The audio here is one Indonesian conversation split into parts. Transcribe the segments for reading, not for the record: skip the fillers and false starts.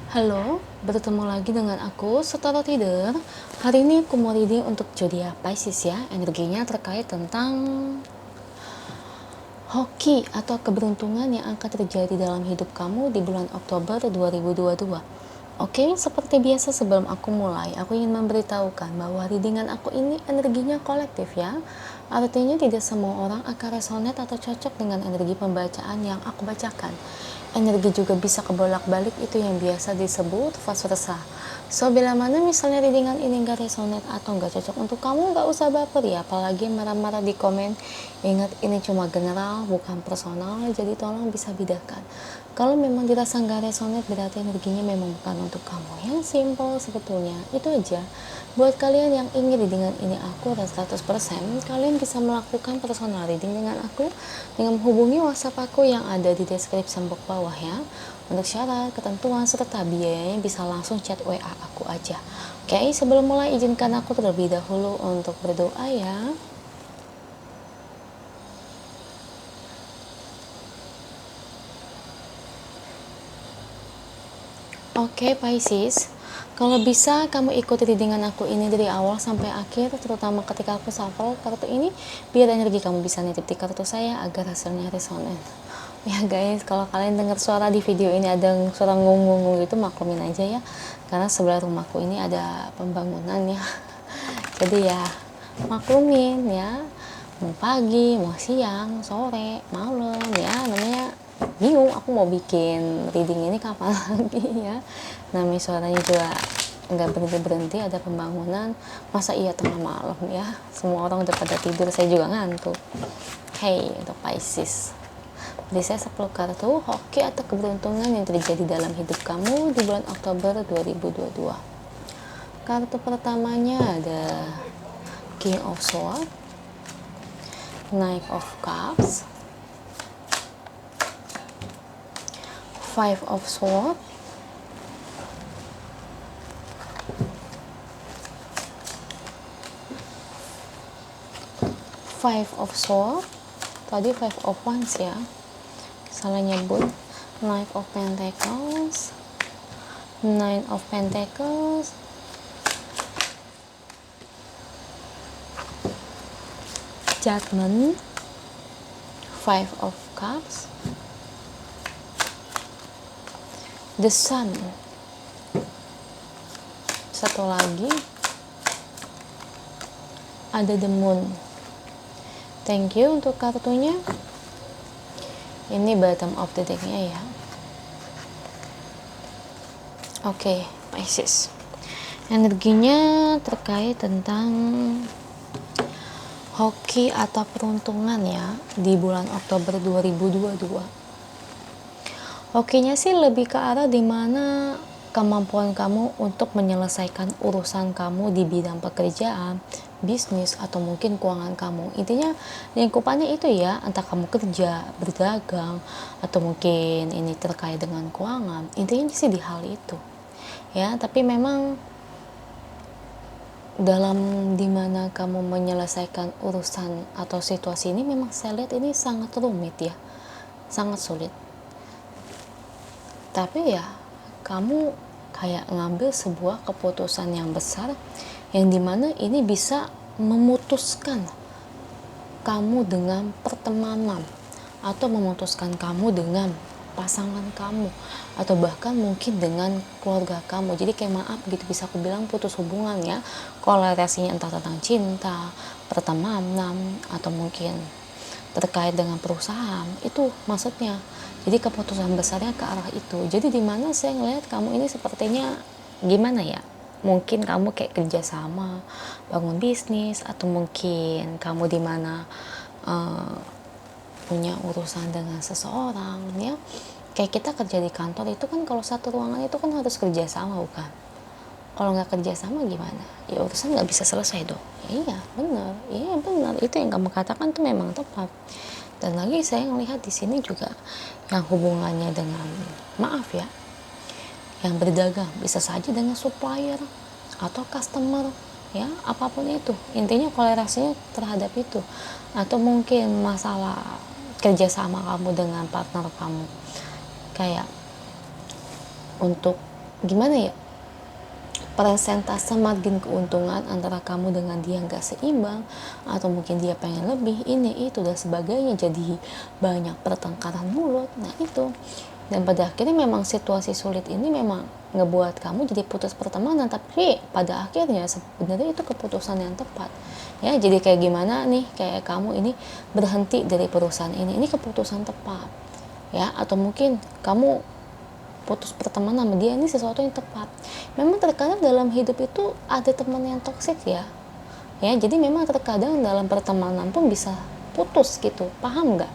Halo, bertemu lagi dengan aku, Setara Tidur. Hari ini aku mau reading untuk zodiak Pisces ya. Energinya terkait tentang hoki atau keberuntungan yang akan terjadi dalam hidup kamu di bulan Oktober 2022. Oke, seperti biasa sebelum aku mulai, aku ingin memberitahukan bahwa readingan aku ini energinya kolektif ya. Artinya tidak semua orang akan resonate atau cocok dengan energi pembacaan yang aku bacakan. Energi juga bisa kebolak-balik, itu yang biasa disebut vice versa. So, bila mana misalnya readingan ini gak resonate atau gak cocok untuk kamu, gak usah baper ya, apalagi marah-marah di komen. Ingat, ini cuma general, bukan personal, jadi tolong bisa bedakan. Kalau memang dirasa gak resonate, berarti energinya memang bukan untuk kamu. Yang simple sebetulnya, itu aja. Buat kalian yang ingin readingan ini akurat 100%, kalian bisa melakukan personal reading dengan aku dengan menghubungi WhatsApp aku yang ada di deskripsi box bawah ya. Untuk syarat, ketentuan, serta biayanya bisa langsung chat WA aku aja. Oke, sebelum mulai izinkan aku terlebih dahulu untuk berdoa ya. Oke, Pisces. Kalau bisa kamu ikuti readingan aku ini dari awal sampai akhir, terutama ketika aku shuffle kartu ini, biar energi kamu bisa nitip di kartu saya agar hasilnya resonan. Ya guys, kalau kalian dengar suara di video ini ada suara ngung-ngung itu, maklumin aja ya, karena sebelah rumahku ini ada pembangunan ya. Jadi ya maklumin ya, mau pagi, mau siang, sore, malam ya, namanya bingung aku mau bikin reading ini kapan lagi ya. Namanya suaranya juga nggak berhenti-berhenti, ada pembangunan, masa iya tengah malam ya, semua orang udah pada tidur, saya juga ngantuk. Hey, untuk Pisces, beri saya 10 kartu hoki atau keberuntungan yang terjadi dalam hidup kamu di bulan Oktober 2022. Kartu pertamanya ada King of Swords, Knight of Cups, Five of Swords, Five of Swords, tadi Five of Wands ya, salah nyebut. Knight of Pentacles, Nine of Pentacles, Judgment, Five of Cups, The Sun. Satu lagi ada The Moon. Thank you untuk kartunya. Ini bottom of the deck-nya ya. Oke, Pisces. Energinya terkait tentang hoki atau peruntungan ya di bulan Oktober 2022. Hokinya sih lebih ke arah dimana kemampuan kamu untuk menyelesaikan urusan kamu di bidang pekerjaan, bisnis, atau mungkin keuangan kamu. Intinya lingkupannya itu ya, entah kamu kerja, berdagang, atau mungkin ini terkait dengan keuangan. Intinya sih di hal itu ya, tapi memang dalam dimana kamu menyelesaikan urusan atau situasi ini, memang saya lihat ini sangat rumit ya, sangat sulit. Tapi ya kamu kayak ngambil sebuah keputusan yang besar, yang dimana ini bisa memutuskan kamu dengan pertemanan, atau memutuskan kamu dengan pasangan kamu, atau bahkan mungkin dengan keluarga kamu. Jadi kayak maaf gitu, bisa aku bilang putus hubungan ya, korelasinya entah tentang cinta, pertemanan, atau mungkin terkait dengan perusahaan, itu maksudnya. Jadi keputusan besarnya ke arah itu. Jadi dimana saya ngelihat kamu ini sepertinya gimana ya, mungkin kamu kayak kerjasama, bangun bisnis, atau mungkin kamu dimana punya urusan dengan seseorang ya. Kayak kita kerja di kantor itu kan, kalau satu ruangan itu kan harus kerjasama, bukan? Kalau nggak kerjasama gimana? Ya urusan nggak bisa selesai dong. Iya benar, itu yang kamu katakan tuh memang tepat. Dan lagi saya melihat di sini juga yang hubungannya dengan, maaf ya, yang berdagang, bisa saja dengan supplier atau customer ya, apapun itu. Intinya kolerasinya terhadap itu. Atau mungkin masalah kerjasama kamu dengan partner kamu, kayak untuk gimana ya, persentase margin keuntungan antara kamu dengan dia nggak seimbang, atau mungkin dia pengen lebih ini itu dan sebagainya, jadi banyak pertengkaran mulut. Nah itu, dan pada akhirnya memang situasi sulit ini memang ngebuat kamu jadi putus pertemanan, tapi pada akhirnya sebenarnya itu keputusan yang tepat ya. Jadi kayak gimana nih, kayak kamu ini berhenti dari perusahaan ini keputusan tepat ya, atau mungkin kamu putus pertemanan sama dia, ini sesuatu yang tepat. Memang terkadang dalam hidup itu ada teman yang toksik ya, jadi memang terkadang dalam pertemanan pun bisa putus gitu, paham nggak,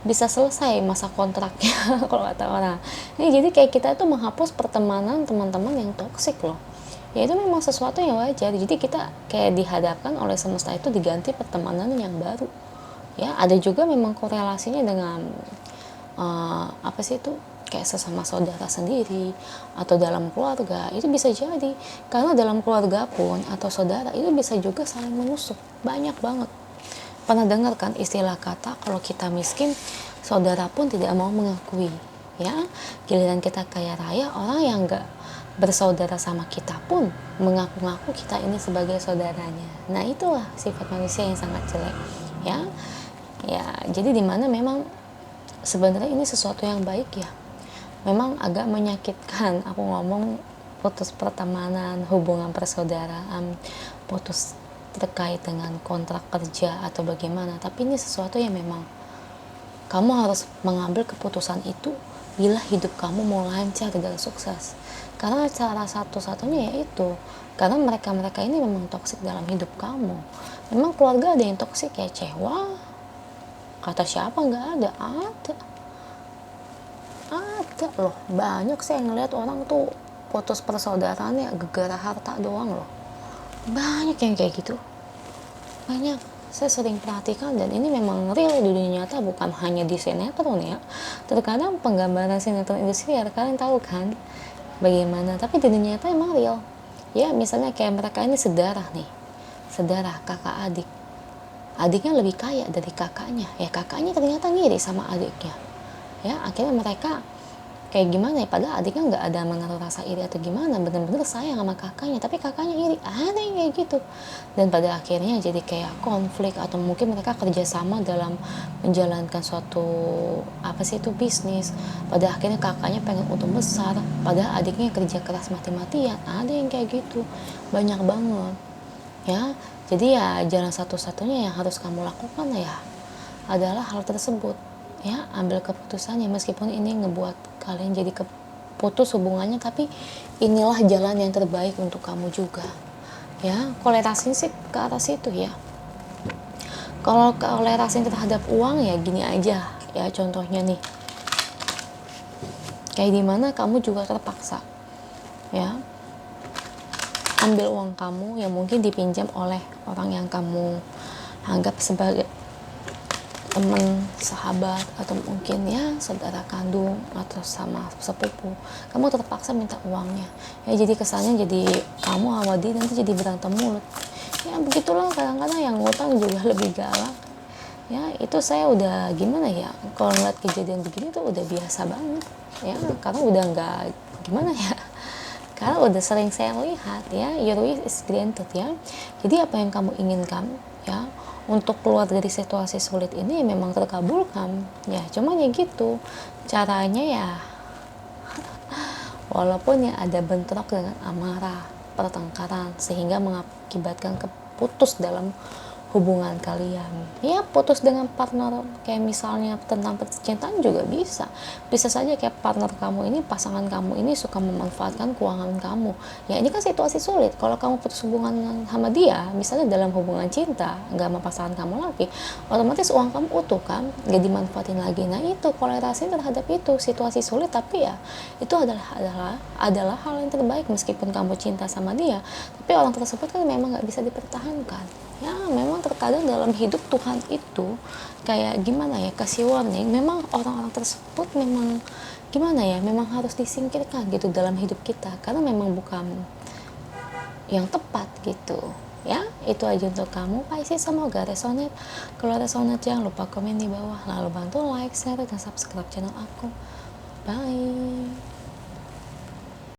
bisa selesai masa kontraknya kalau kata orang. Jadi kayak kita itu menghapus pertemanan teman-teman yang toksik loh, itu memang sesuatu yang wajar. Jadi kita kayak dihadapkan oleh semesta itu diganti pertemanan yang baru ya. Ada juga memang korelasinya dengan apa sih itu, kayak sesama saudara sendiri atau dalam keluarga, itu bisa jadi. Karena dalam keluarga pun atau saudara itu bisa juga saling menusuk, banyak banget. Pernah dengar kan istilah kata kalau kita miskin, saudara pun tidak mau mengakui ya. Giliran kita kaya raya, orang yang gak bersaudara sama kita pun mengaku-ngaku kita ini sebagai saudaranya. Nah itulah sifat manusia yang sangat jelek ya. Jadi dimana memang sebenarnya ini sesuatu yang baik ya. Memang agak menyakitkan aku ngomong putus pertemanan, hubungan persaudaraan, putus terkait dengan kontrak kerja atau bagaimana, tapi ini sesuatu yang memang kamu harus mengambil keputusan itu bila hidup kamu mau lancar dan sukses. Karena cara satu-satunya yaitu karena mereka-mereka ini memang toksik dalam hidup kamu. Memang keluarga ada yang toksik ya, cewa kata siapa, nggak ada, ada loh. Banyak saya ngeliat orang tuh putus persaudaraannya gara-gara harta doang loh. Banyak yang kayak gitu, banyak. Saya sering perhatikan dan ini memang real di dunia nyata, bukan hanya di sinetron ya. Terkadang penggambaran sinetron industrial kalian tahu kan bagaimana, tapi di dunia nyata emang real ya. Misalnya kayak mereka ini sedarah nih, sedarah kakak adik, adiknya lebih kaya dari kakaknya ya, kakaknya ternyata ngiri sama adiknya ya. Akhirnya mereka kayak gimana ya, padahal adiknya nggak ada menaruh rasa iri atau gimana, bener-bener sayang sama kakaknya, tapi kakaknya iri, ada yang kayak gitu. Dan pada akhirnya jadi kayak konflik, atau mungkin mereka kerjasama dalam menjalankan suatu apa sih itu bisnis. Pada akhirnya kakaknya pengen untung besar, padahal adiknya kerja keras mati-matian, ada yang kayak gitu, banyak banget ya. Jadi ya jalan satu-satunya yang harus kamu lakukan ya adalah hal tersebut ya. Ambil keputusannya, meskipun ini ngebuat kalian jadi putus hubungannya, tapi inilah jalan yang terbaik untuk kamu juga ya. Kolerasi sih ke arah situ ya. Kalau kolerasi terhadap uang ya gini aja ya, contohnya nih kayak dimana kamu juga terpaksa ya ambil uang kamu yang mungkin dipinjam oleh orang yang kamu anggap sebagai teman, sahabat, atau mungkin ya saudara kandung atau sama sepupu. Kamu terpaksa minta uangnya ya, jadi kesannya jadi kamu sama dia nanti jadi berantem mulut ya. Begitulah kadang-kadang yang ngutang juga lebih galak ya. Itu saya udah gimana ya, kalau ngeliat kejadian begini tuh udah biasa banget ya, karena udah nggak gimana ya, karena udah sering saya lihat ya. Your wish is granted ya. Jadi apa yang kamu inginkan ya untuk keluar dari situasi sulit ini memang terkabulkan ya. Cuman ya gitu caranya ya, walaupun ya ada bentrok dengan amarah, pertengkaran, sehingga mengakibatkan keputus dalam hubungan kalian ya. Putus dengan partner kayak misalnya tentang percintaan juga bisa saja kayak partner kamu ini, pasangan kamu ini suka memanfaatkan keuangan kamu ya. Ini kan situasi sulit. Kalau kamu putus hubungan sama dia, misalnya dalam hubungan cinta nggak sama pasangan kamu lagi, otomatis uang kamu utuh kan, nggak dimanfaatin lagi. Nah itu kolerasi terhadap itu situasi sulit, tapi ya itu adalah hal yang terbaik. Meskipun kamu cinta sama dia, tapi orang tersebut kan memang nggak bisa dipertahankan ya. Memang terkadang dalam hidup Tuhan itu kayak gimana ya, kasih warning. Memang orang-orang tersebut memang gimana ya, memang harus disingkirkan gitu dalam hidup kita, karena memang bukan yang tepat gitu ya. Itu aja untuk kamu Pisces, semoga resonate. Kalau resonate jangan lupa komen di bawah, lalu bantu like, share, dan subscribe channel aku. Bye.